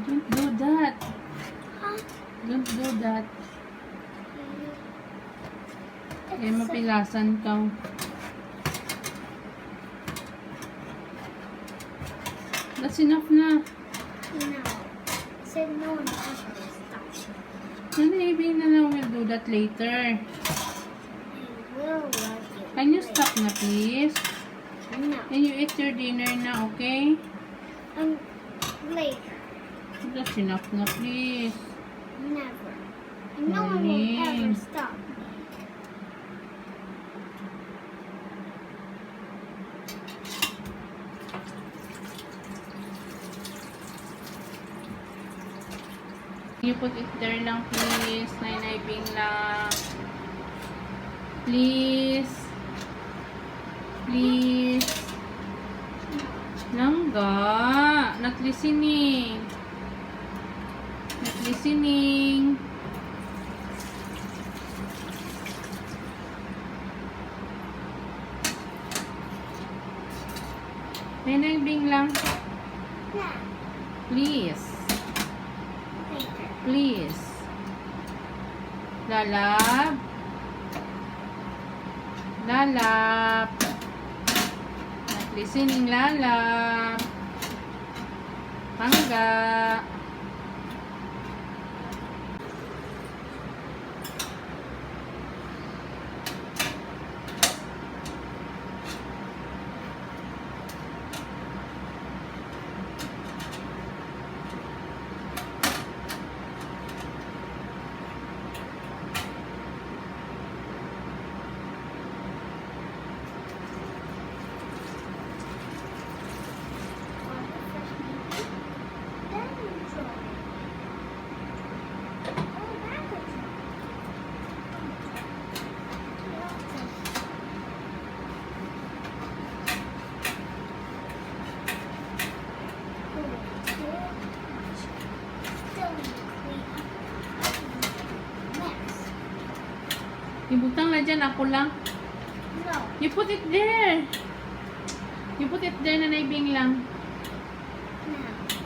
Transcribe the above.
Don't do that. Don't do that. Kaya mapilasan ka. That's enough na. No. Said no one ever stop. Maybe na lang we'll do that later. I will love you. Can you stop na please? No. Can you eat your dinner na, okay? Later. That's enough na please. Never. And no one will ever stop me. You put it there lang please. Nainay lang. Please. Please. Langga. Not listening. Not listening. Nainay lang. Yeah. Please. Later. Please. Lalab. Lalab. Not listening, lalab. Hangga. Ibutang na dyan, ako lang. No. You put it there. You put it there na naibing lang. No.